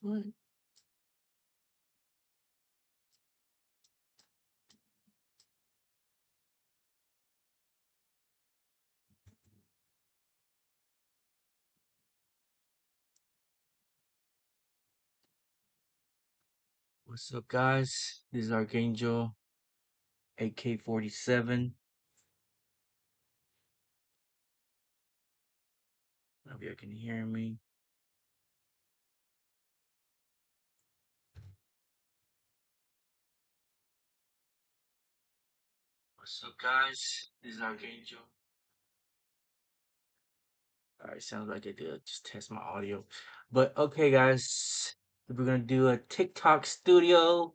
What? What's up, guys? This is Archangel, AK-47. Hope you can hear me. What's up, guys? This is Archangel. Alright, sounds like I did just test my audio. But okay, guys, we're gonna do a TikTok studio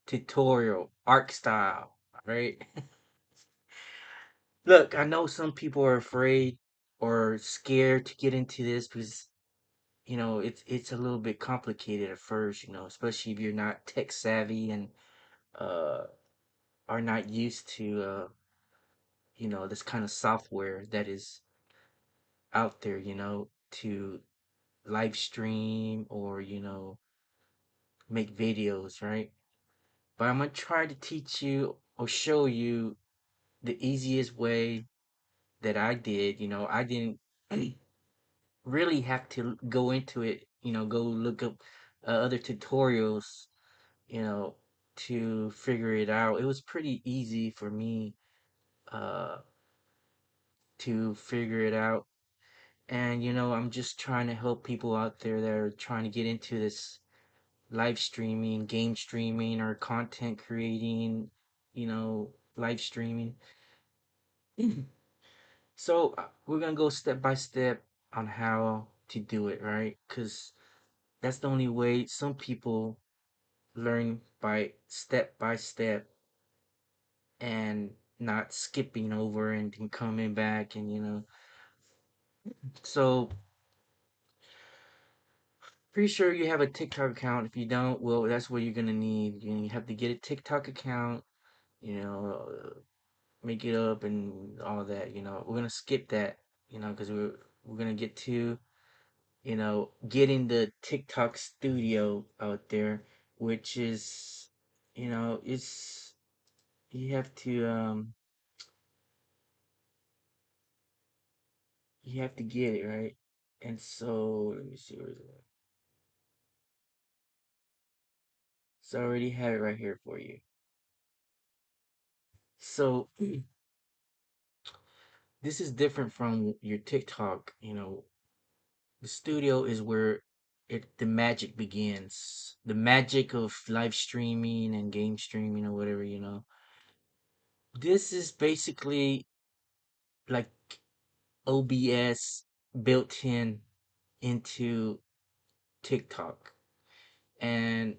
tutorial, art style. Alright? Look, I know some people are afraid or scared to get into this because it's a little bit complicated at first, especially if you're not tech savvy and uh are not used to this kind of software that is out there, to live stream or make videos, right? But I'm gonna try to teach you or show you the easiest way that I did. I didn't really have to go into it, go look up other tutorials, you know to figure it out. It was pretty easy for me uh to figure it out. And I'm just trying to help people out there that are trying to get into this live streaming, game streaming, or content creating, live streaming. So we're gonna go step by step on how to do it, right? Because that's the only way. Some people learn by step and not skipping over and then coming back, and so pretty sure you have a TikTok account. If you don't, well, that's what you're gonna need. You have to get a TikTok account, you know, make it up and all that. We're gonna skip that, because we're gonna get to, getting the TikTok studio out there, which is, it's you have to get it right. And so let me see where is it. So I already have it right here for you. So this is different from your TikTok. The studio is where the magic begins. The magic of live streaming and game streaming or whatever. This is basically like OBS built in into TikTok. And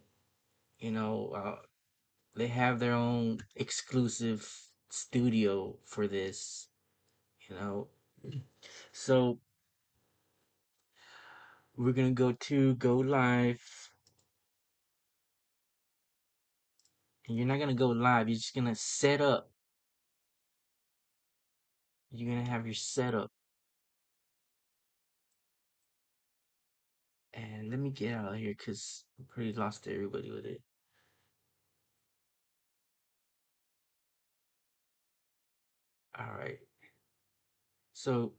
they have their own exclusive studio for this, you know. So we're gonna go live, and you're not gonna go live. You're just gonna set up. You're gonna have your setup. And let me get out of here because I'm pretty lost to everybody with it. All right. So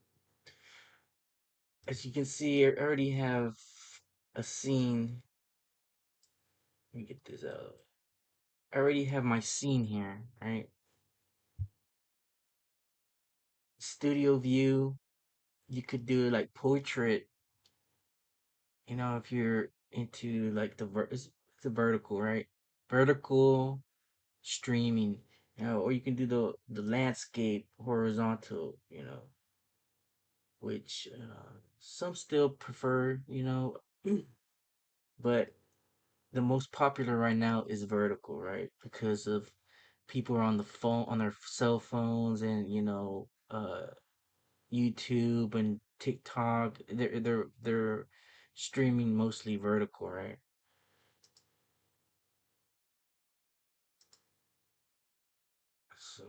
as you can see, I already have a scene. Let me get this out. I already have my scene here, right? Studio view. You could do like portrait. If you're into like it's a vertical, right? Vertical streaming, or you can do the landscape horizontal, which some still prefer, but the most popular right now is vertical, right? Because of people are on the phone on their cell phones and YouTube and TikTok. They're streaming mostly vertical, right? So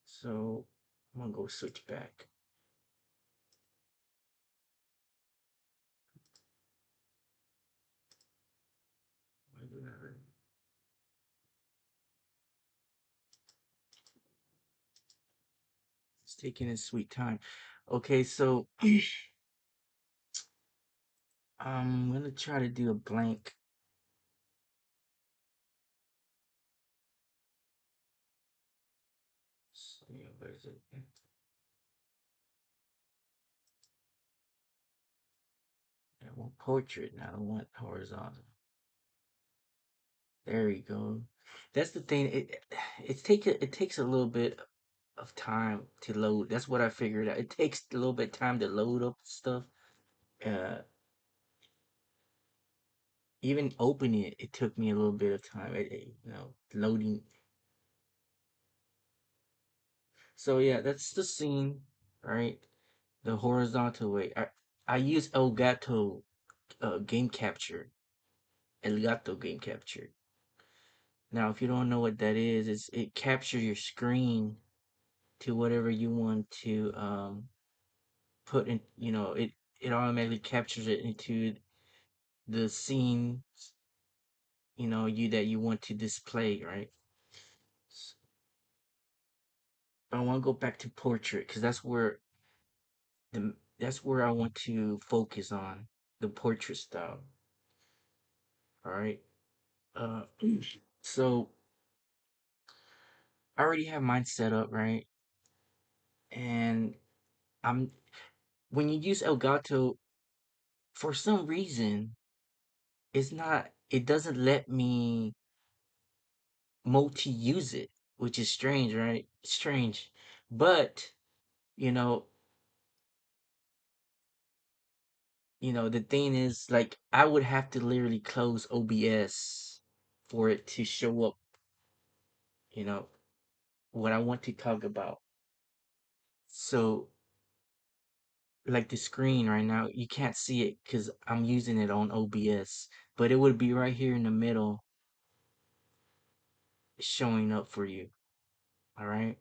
so I'm gonna go switch back. taking his sweet time. Okay, so I'm gonna try to do a blank. So, yeah, where is it? I want portrait. Now I don't want horizontal. There we go. That's the thing. It takes a little bit of time to load. That's what I figured out. It takes a little bit time to load up stuff. Uh, Even opening it, it took me a little bit of time. Loading. So yeah, that's the scene, right? The horizontal way. I use Elgato game capture. Elgato game capture. Now, if you don't know what that is, it captures your screen to whatever you want to put in. It automatically captures it into the scene. You that you want to display, right? S- I want to go back to portrait because that's where I want to focus on the portrait style. All right. Uh, so I already have mine set up, right? And I'm when you use Elgato, for some reason, it doesn't let me multi-use it, which is strange, right? Strange. But, you know, the thing is, like, I would have to literally close OBS for it to show up, you know, what I want to talk about. So, like the screen right now, you can't see it because I'm using it on OBS, but it would be right here in the middle showing up for you. All right.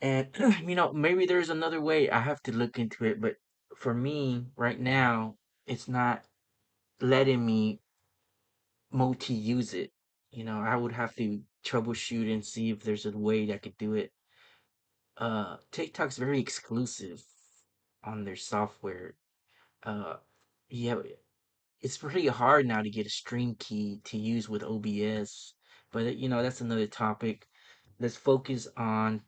And, maybe there's another way. I have to look into it, but for me, right now, it's not letting me multi-use it. I would have to troubleshoot and see if there's a way that I could do it. TikTok's very exclusive on their software. Uh, yeah, it's pretty hard now to get a stream key to use with OBS, but that's another topic. Let's focus on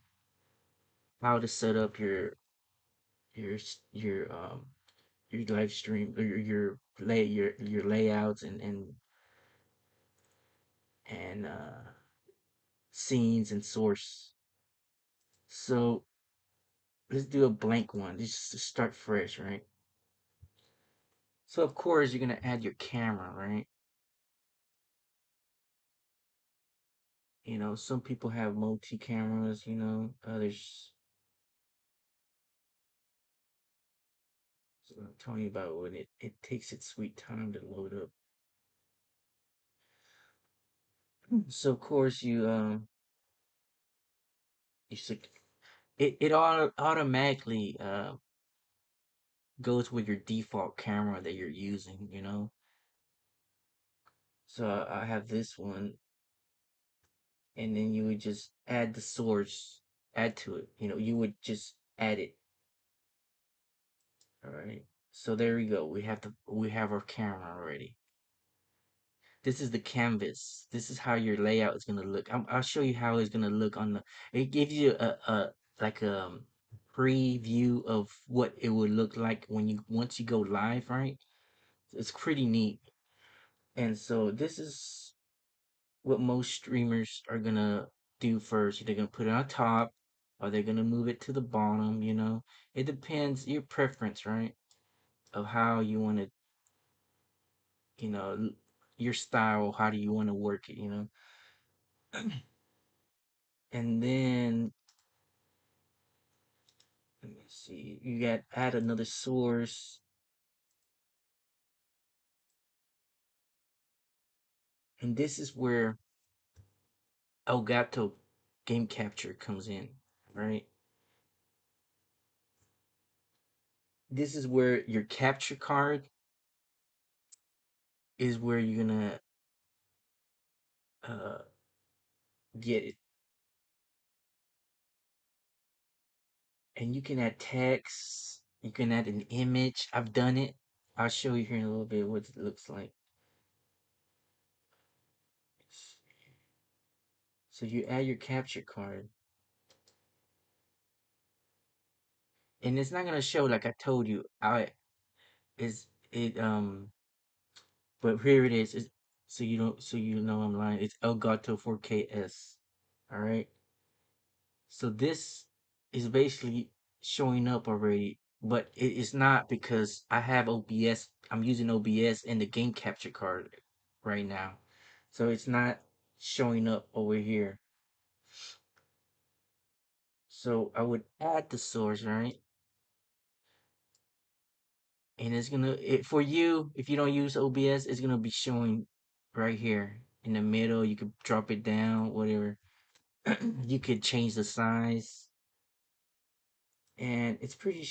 how to set up your s- your live stream or your layouts and scenes and source. So let's do a blank one just to start fresh, right? So of course you're gonna add your camera, right? Some people have multi cameras, others. So I'm telling you about when it takes its sweet time to load up. So of course you sec- it automatically goes with your default camera that you're using. So I have this one, and then you would just add the source, add to it. You would just add it. All right. So there we go. We have our camera already. This is the canvas. This is how your layout is gonna look. I'll show you how it's gonna look on the. It gives you a like a preview of what it would look like once you go live, right? It's pretty neat. And so this is what most streamers are gonna do first. They're gonna put it on top, or they're gonna move it to the bottom. It depends your preference, right? Of how you want to, you know, your style. How do you want to work it? And then let me see. You got add another source, and this is where Elgato game capture comes in, right? This is where your capture card is where you're gonna uh get it. and you can add text, you can add an image. I've done it. I'll show you here in a little bit what it looks like. So you add your capture card, and it's not gonna show like I told you. I is it but here it is. It's, so you don't so you know I'm lying. It's Elgato 4KS. All right. So this is basically showing up already, but it is not because I have OBS. I'm using OBS and the game capture card right now. So it's not showing up over here. So I would add the source, right? And it's gonna it for you, if you don't use OBS, it's gonna be showing right here in the middle. You could drop it down, whatever. You could change the size, and it's pretty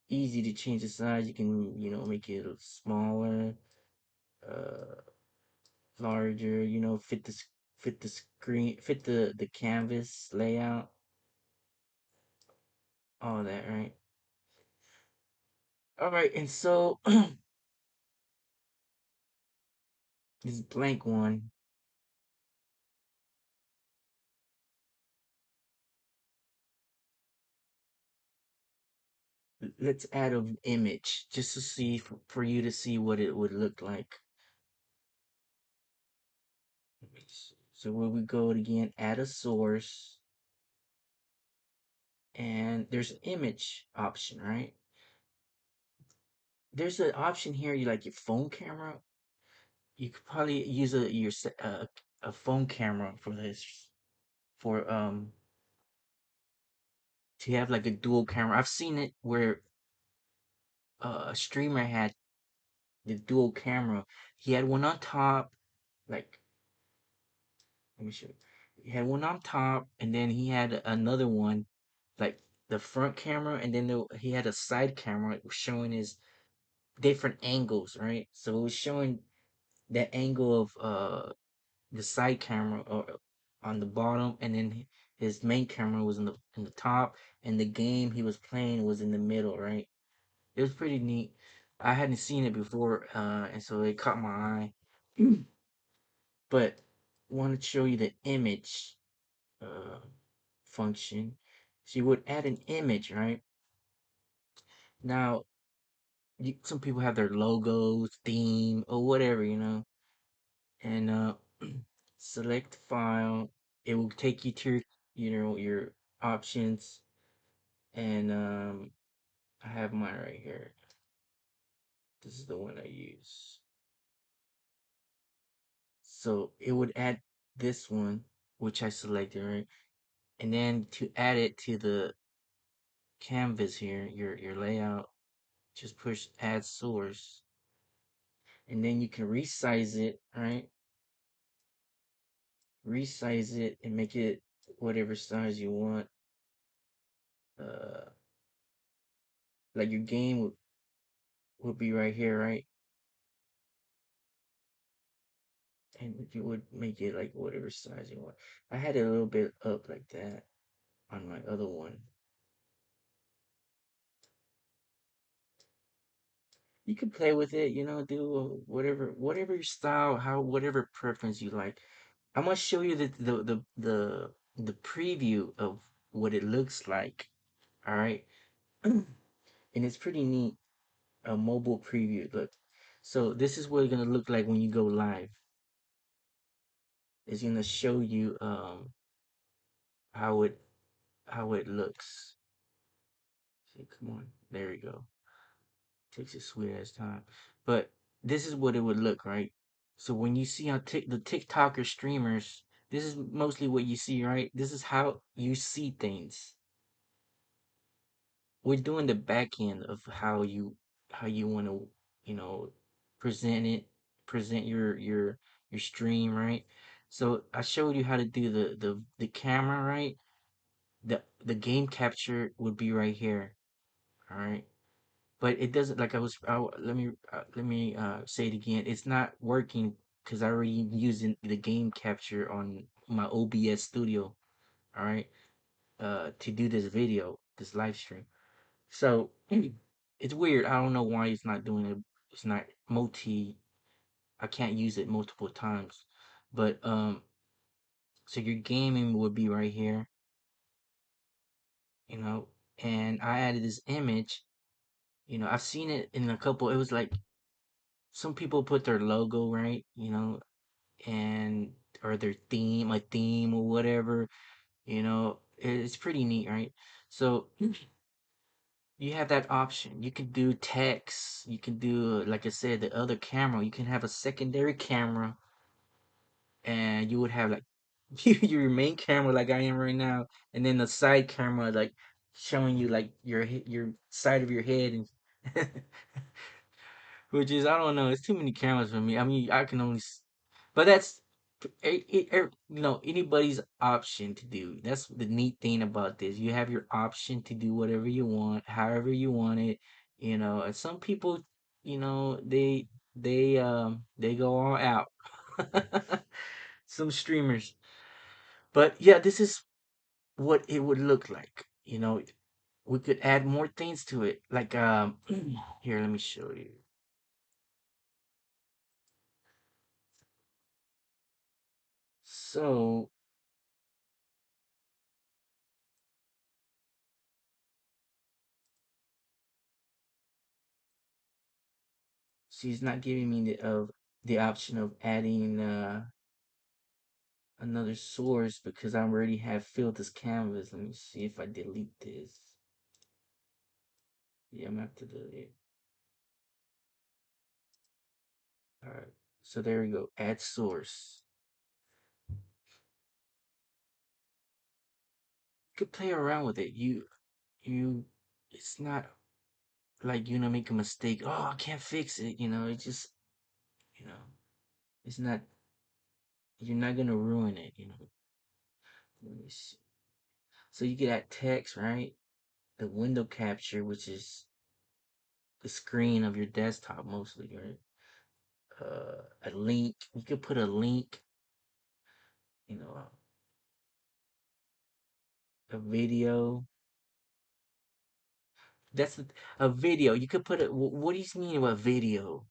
easy to change the size. You can, make it smaller, uh, larger. Fit the screen, fit the canvas layout, all that, right? All right, and so this blank one, let's add an image just to see for you to see what it would look like. So where we go again, add a source, and there's an image option, right? There's an option here, you like your phone camera. You could probably use a phone camera for this, for to have like a dual camera. I've seen it where a streamer had the dual camera. He had one on top, like, let me show you. He had one on top, and then he had another one, like the front camera, and then he had a side camera showing his different angles, right? So it was showing that angle of the side camera or on the bottom, and then his main camera was in the top, and the game he was playing was in the middle, right? It was pretty neat. I hadn't seen it before, and so it caught my eye. But wanted to show you the image uh, function. So you would add an image, right? Now, some people have their logos, theme, or whatever, and select file. It will take you to your options, and I have mine right here. This is the one I use. So it would add this one, which I selected, right? And then to add it to the canvas here, your layout, just push add source, and then you can resize it, right? Resize it and make it whatever size you want. Uh, like your game would be right here, right? And you would make it like whatever size you want. I had it a little bit up like that on my other one. You can play with it, do whatever your style, how whatever preference you like. I'm gonna show you the preview of what it looks like. All right, and it's pretty neat. A mobile preview. Look, so this is what it's gonna look like when you go live. It's gonna show you how it looks. See, come on, there we go. Takes a sweet ass time, but this is what it would look, right? So when you see on the TikToker streamers, this is mostly what you see, right? This is how you see things. We're doing the back end of how you want to, you know, present it, present your stream, right? So I showed you how to do the camera, right? The game capture would be right here, all right? But it doesn't, like let me say it again. It's not working because I already using the game capture on my OBS studio, all right, to do this video, this live stream. So it's weird. I don't know why it's not doing it. It's not multi. I can't use it multiple times. But so your gaming would be right here, you know. And I added this image. You know, I've seen it in a couple. It was like some people put their logo right, you know, and or their theme, a theme or whatever. You know, it's pretty neat, right? So you have that option. You can do text. You can do, like I said, the other camera. You can have a secondary camera, and you would have like your main camera, like I am right now, and then the side camera, like showing you like your side of your head, and which is I don't know. It's too many cameras for me. I mean, I can only, but that's you know, anybody's option to do. That's the neat thing about this. You have your option to do whatever you want, however you want it. You know, and some people, you know, they go all out. Some streamers, but yeah, this is what it would look like. You know, we could add more things to it. Like here, let me show you. So she's not giving me the option of adding another source because I already have filled this canvas. Let me see if I delete this. Yeah, I'm gonna have to delete it. All right. So there we go. Add source. You could play around with it. You. It's not like you know make a mistake. Oh, I can't fix it. You know, it just you know it's not. You're not gonna ruin it. You know. Let me see. So you get that text right. The window capture, which is the screen of your desktop mostly, right? A link. You could put a link, you know, a video. That's a video. You could put a. What do you mean a video?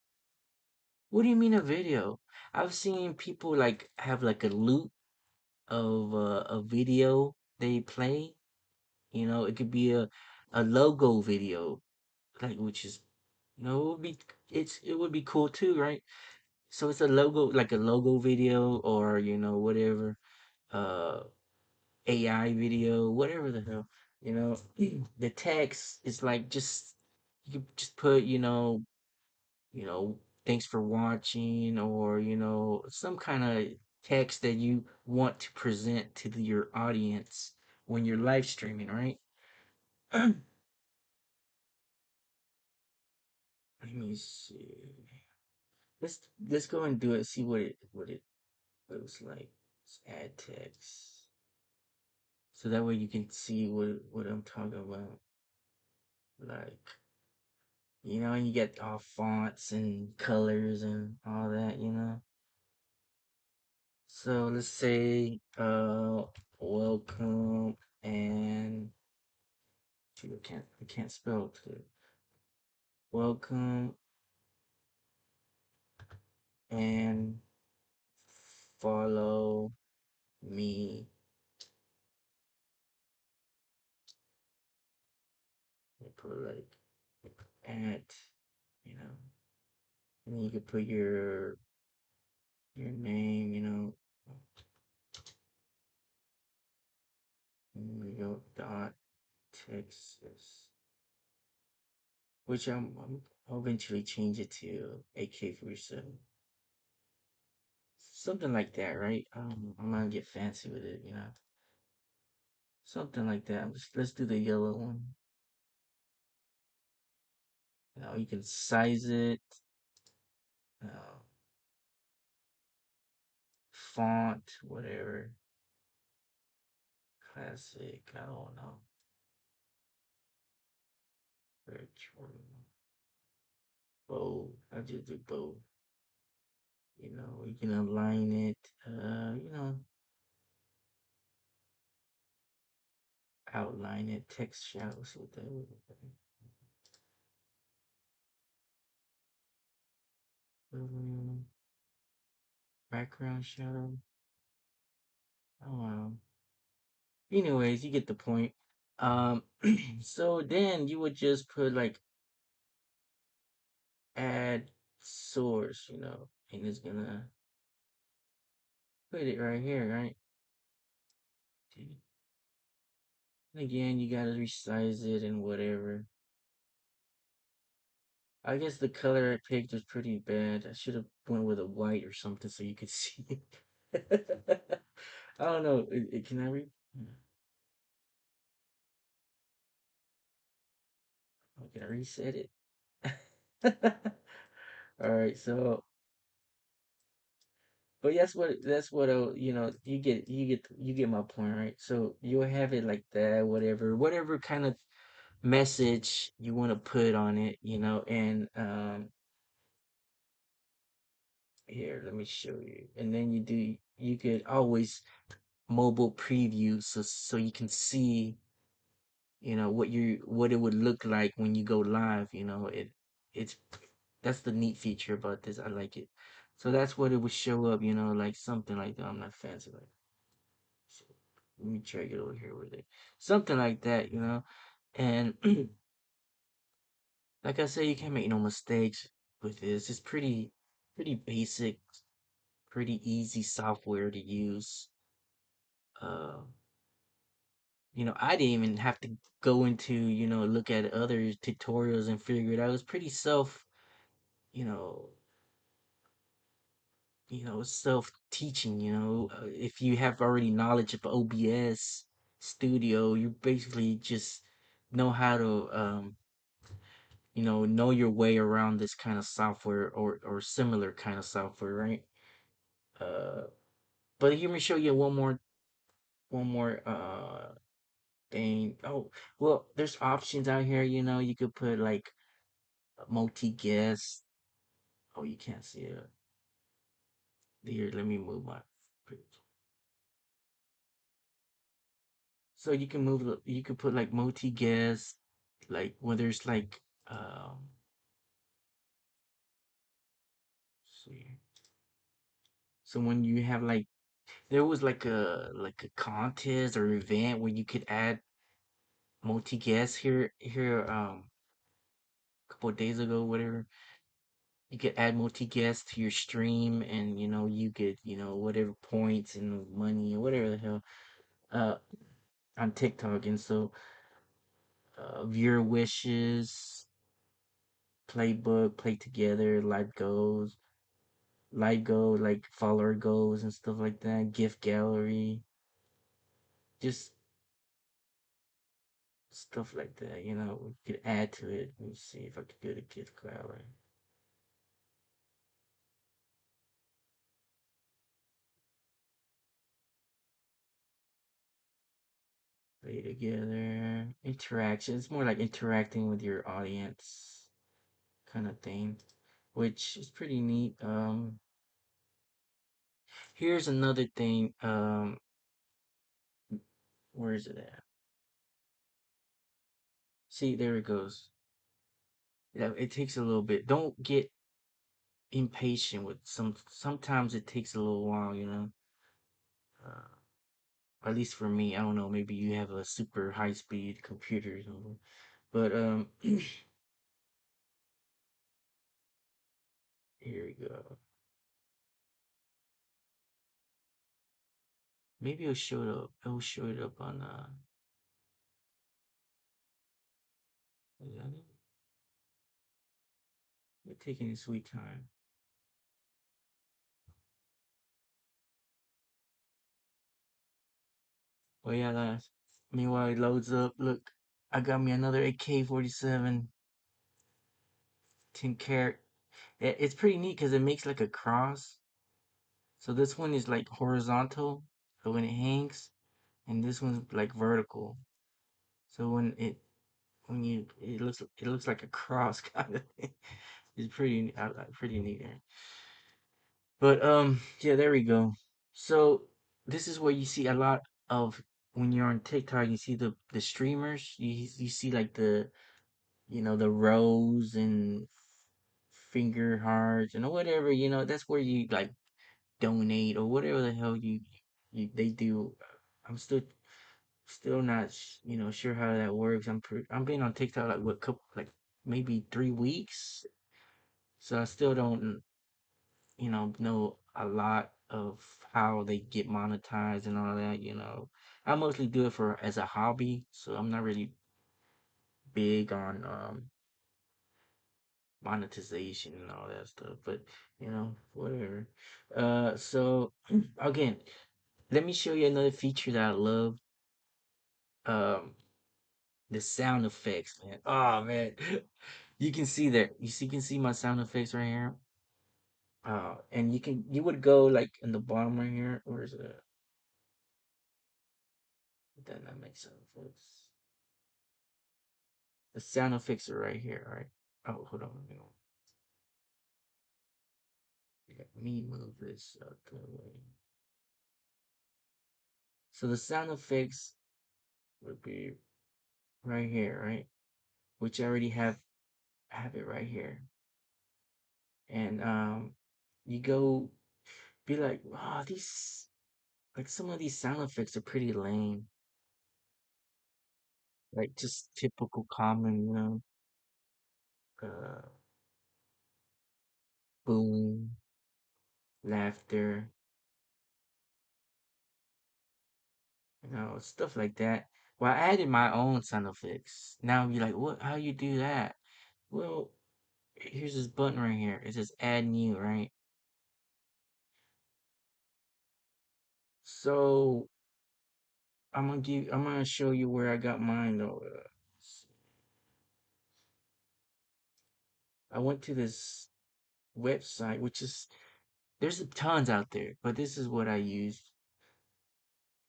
What do you mean a video? I've seen people like have like a loop of a video they play. You know, it could be a logo video, like which is you know it would be it would be cool too, right? So it's a logo like a logo video or you know whatever uh AI video, whatever the hell, you know. The text is like just you could just put, you know, thanks for watching or, you know, some kind of text that you want to present to your audience when you're live streaming, right? Let me see. Let's go and do it, see what it looks like. Let's add text. So that way you can see what I'm talking about. Like you know, and you get all fonts and colors and all that, you know. So let's say welcome and shoot, I can't spell too. Welcome and follow me. You put like at, you know, and then you could put your name, you know. And we go dot Texas, which I'll eventually change it to AK-47. Something like that, right? I'm gonna get fancy with it, you know. Something like that. Let's do the yellow one. Now you can size it. Uh, Font, whatever. Classic. I don't know. Virtual. Bold. I just do bold. You know, you can align it. You know, outline it. Text shadows. What that would be. Um, background shadow. Oh wow. Anyways, you get the point. Um, so then you would just put like add source, and it's gonna put it right here, right? And again, you gotta resize it and whatever. I guess the color I picked was pretty bad. I should have went with a white or something so you could see it. I don't know. Can I read? Oh, can I reset it? All right. So, but that's what you get my point, right? So you'll have it like that, whatever kind of message you want to put on it, and here, let me show you. And then you could always mobile preview so you can see, what it would look like when you go live, it's that's the neat feature about this. I like it. So that's what it would show up, like something like that. I'm not fancy like so let me drag it over here with it. Something like that, And like I said, you can't make no mistakes with this. It's pretty basic, pretty easy software to use. Uh, I didn't even have to go into, look at other tutorials and figure it out. It was pretty you know, self-teaching, if you have already knowledge of OBS Studio, you basically just know how to, know your way around this kind of software or similar kind of software, right? Uh, but let me show you one more thing. Oh, well, there's options out here, you could put like multi-guest. Oh, you can't see it. Here, let me move my picture. So you can put like multi-guest, like when there's like see. So when you have like there was like a contest or event where you could add multi-guest here a couple of days ago, whatever. You could add multi-guest to your stream and you get, whatever points and money or whatever the hell uh on TikTok. And so viewer wishes, playbook, play together, live go, like follower goals and stuff like that, gift gallery, just stuff like that, we could add to it. Let me see if I could go to gift gallery. Play together, interaction. It's more like interacting with your audience kind of thing, which is pretty neat. Here's another thing. Where is it at? See, there it goes. Yeah, it takes a little bit. Don't get impatient with sometimes it takes a little while, uh, at least for me. I don't know, maybe you have a super high speed computer or something, but here we go. Maybe it'll show it up on is that it? You're taking your sweet time. Oh yeah, guys. Meanwhile it loads up. Look, I got me another AK-47 10 carat. It's pretty neat because it makes like a cross. So this one is like horizontal, so when it hangs, and this one's like vertical. So it looks like a cross kind of thing. It's pretty neat. There. But yeah, there we go. So this is where you see a lot of when you're on TikTok. You see the streamers. You see like the rows and finger hearts and whatever, that's where you like donate or whatever the hell you they do. I'm still not sure how that works. I'm been on TikTok like what couple like maybe 3 weeks, so I still don't know a lot of how they get monetized and all that. I mostly do it for as a hobby, so I'm not really big on monetization and all that stuff, but whatever. So again, let me show you another feature that I love. Um, the sound effects, man. Oh man, you can see that. You can see my sound effects right here. And you would go like in the bottom right here. Where's the dynamic sound effects? The sound effects are right here. All right. Oh, hold on. Let me move this out the way. So the sound effects would be right here, right? Which I already have it right here. And you go be like, wow, these like some of these sound effects are pretty lame. Like just typical common, uh boom, laughter, stuff like that. Well, I added my own sound effects. Now you're like, what? How you do that? Well, here's this button right here. It says add new, right? So I'm gonna show you where I got mine though. I went to this website, which is there's tons out there, but this is what I used,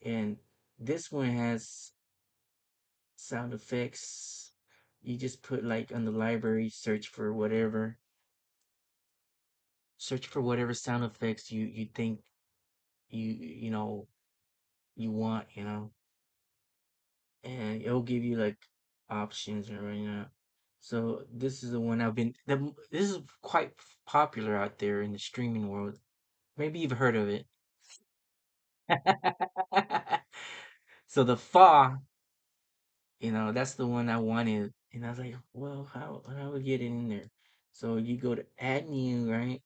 and this one has sound effects. You just put like on the library, search for whatever sound effects you think you know you want, and it'll give you like options and right now. So this is the one this is quite popular out there in the streaming world. Maybe you've heard of it. So the Fa, that's the one I wanted. And I was like, well, how we get it in there? So you go to add new, right?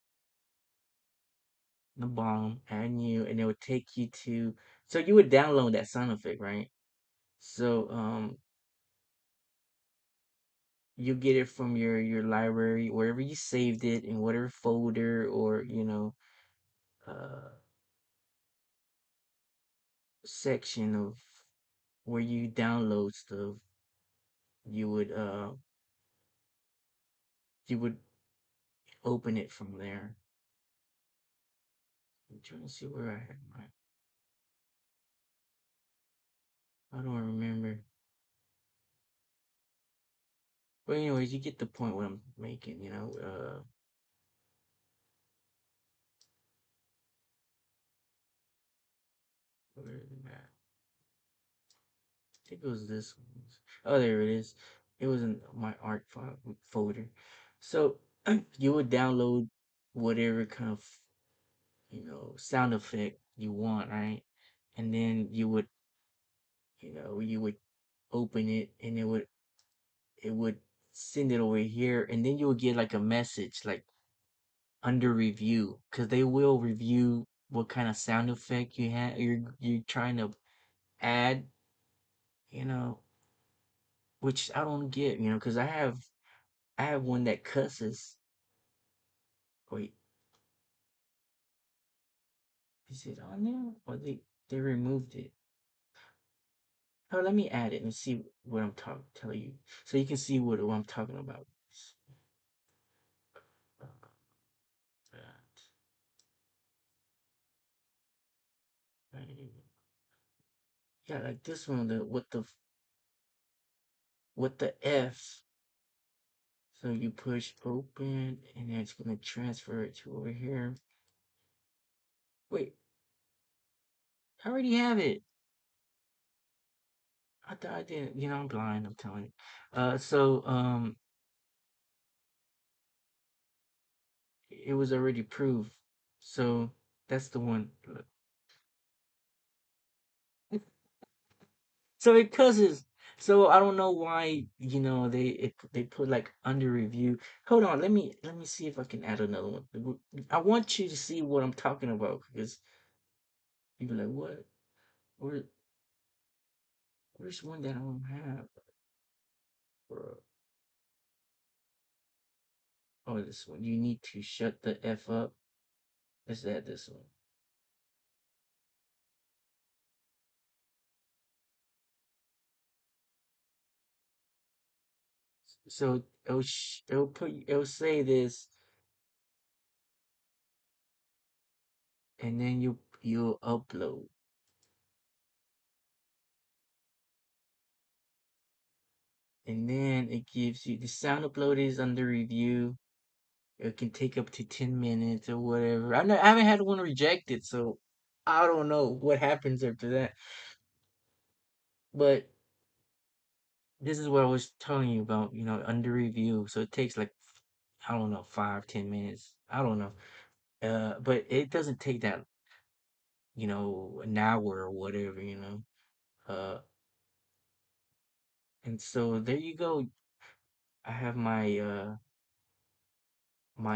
The bottom, add new, and it would take you to so you would download that sound effect, right? So you get it from your library, wherever you saved it in whatever folder or uh section of where you download stuff, you would uh you would open it from there. I'm trying to see where I had my I don't remember. But anyways, you get the point what I'm making, where is it at? I think it was this one. Oh, there it is. It was in my art folder. So you would download whatever kind of sound effect you want, right? And then you would open it, and it would send it over here, and then you would get like a message like under review, because they will review what kind of sound effect you're trying to add, you know, which I don't get, because I have one that cusses. Wait, is it on there? Or they removed it? Oh, let me add it and see what I'm talking tell you, so you can see what I'm talking about. Uh, that, yeah, like this one, the with the F. So you push open, and then it's gonna transfer it to over here. Wait, I already have it. I thought I didn't. I'm blind. I'm telling you. So it was already proved. So that's the one. So it causes. So I don't know why they put like under review. Hold on, let me see if I can add another one. I want you to see what I'm talking about because you be like, what? Where, where's one that I don't have? Bro? Oh, this one. You need to shut the f up. Let's add this one. So it'll say this, and then you'll upload, and then it gives you the sound upload is under review. It can take up to 10 minutes or whatever. I haven't had one rejected, so I don't know what happens after that. But this is what I was telling you about, under review. So it takes like I don't know, 5, 10 minutes. I don't know. But it doesn't take that, an hour or whatever. Uh, and so there you go. I have my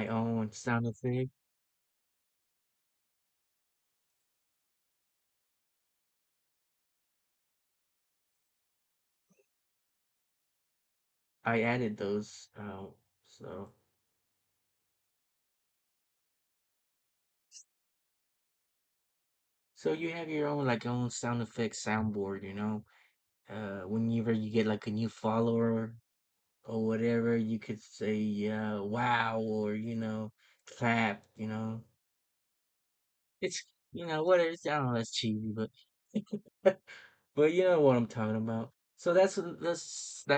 own sound effect. I added those. So so you have your own like own sound effect soundboard. Whenever you get like a new follower or whatever, you could say wow or clap. It's whatever. I don't know, that's cheesy, but but you know what I'm talking about. So that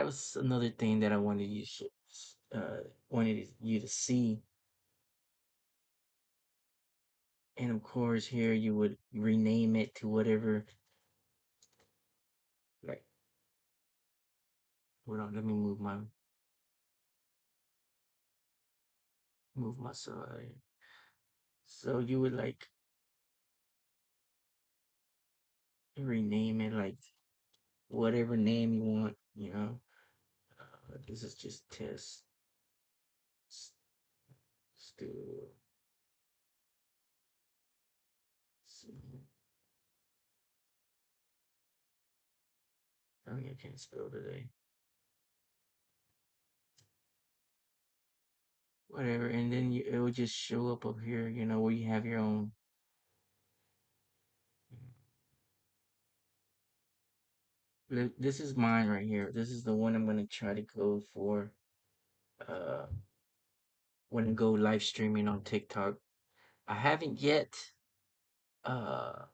was another thing that I wanted you to see. And of course here you would rename it to whatever, like, hold on, let me move my side. So you would like rename it like whatever name you want. This is just test studio. I mean, I can't spell today. Whatever, and then it will just show up here, where you have your own. This is mine right here. This is the one I'm gonna try to go for. Uh, when I go live streaming on TikTok. I haven't yet. Uh,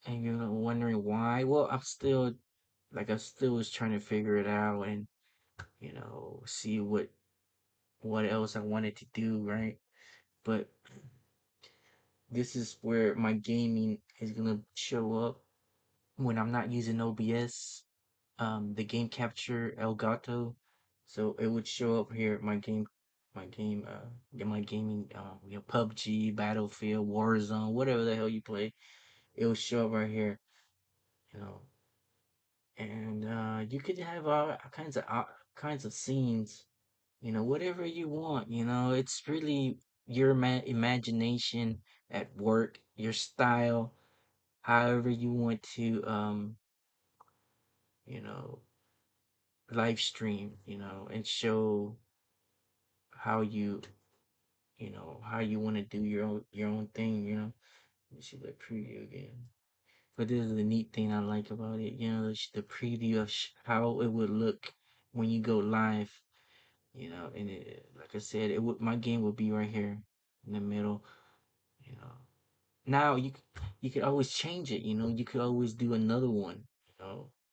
and you're wondering why. Well, I still was trying to figure it out and see what else I wanted to do, right? But this is where my gaming is gonna show up when I'm not using OBS. The game capture Elgato, so it would show up here. My gaming, PUBG, Battlefield, Warzone, whatever the hell you play, it will show up right here. You know, and you could have all kinds of scenes. Whatever you want. It's really your imagination at work, your style, however you want to you know live stream, and show how you want to do your own thing. Let me see the preview again. But this is the neat thing I like about it. The preview of how it would look when you go live. And like I said, my game would be right here in the middle. You know, now you could always change it. You could always do another one.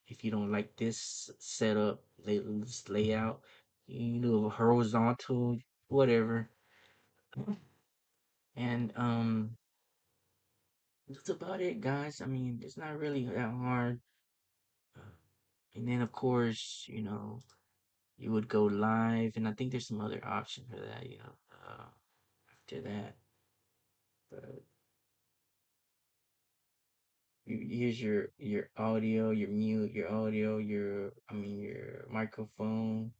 If you don't like this setup, this layout, you do a horizontal, whatever. And that's about it, guys. I mean, it's not really that hard. Uh, And then of course, you would go live, and I think there's some other option for that. to that. But here's your audio, your mute, your audio, your I mean your microphone,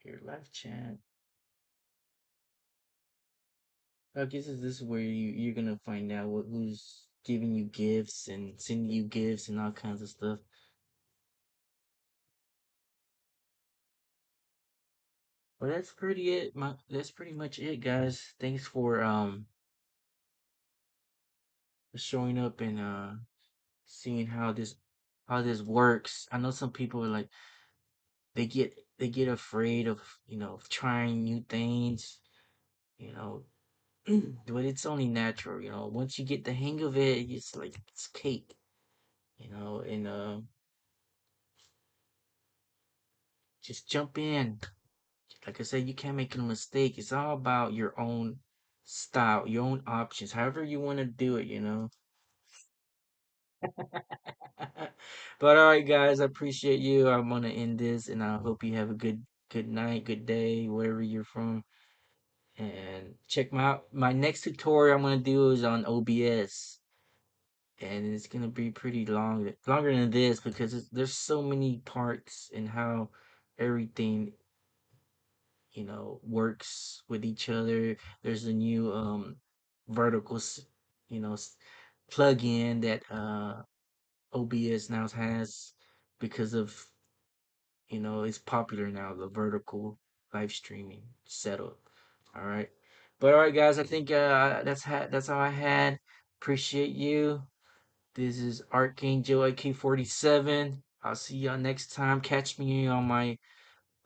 your live chat. I guess this is where you're gonna find out who's giving you gifts and sending you gifts and all kinds of stuff. Well, that's pretty it. That's pretty much it, guys. Thanks for showing up and seeing how this works. I know some people are like they get afraid of of trying new things, you know, but it's only natural. Once you get the hang of it, it's like it's cake, and just jump in. Like I said, you can't make a mistake. It's all about your own style, your own options, however you want to do it. But all right, guys, I appreciate you. I'm gonna end this, and I hope you have a good night, good day, wherever you're from. And check my next tutorial I'm gonna do is on OBS, and it's gonna be pretty long, longer than this because there's so many parts and how everything works with each other. There's a new vertical you know s- plug-in that OBS now has because of it's popular now, the vertical live streaming setup. All right. But all right, guys, I think that's all I had. Appreciate you. This is Archangel AK-47. I'll see y'all next time. Catch me on my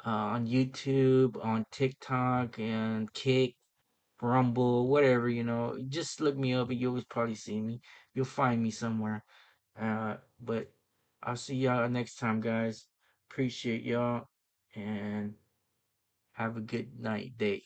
on YouTube, on TikTok, and Kick, Rumble, whatever. Just look me up, and you'll probably see me. You'll find me somewhere. But I'll see y'all next time, guys. Appreciate y'all, and have a good night, day.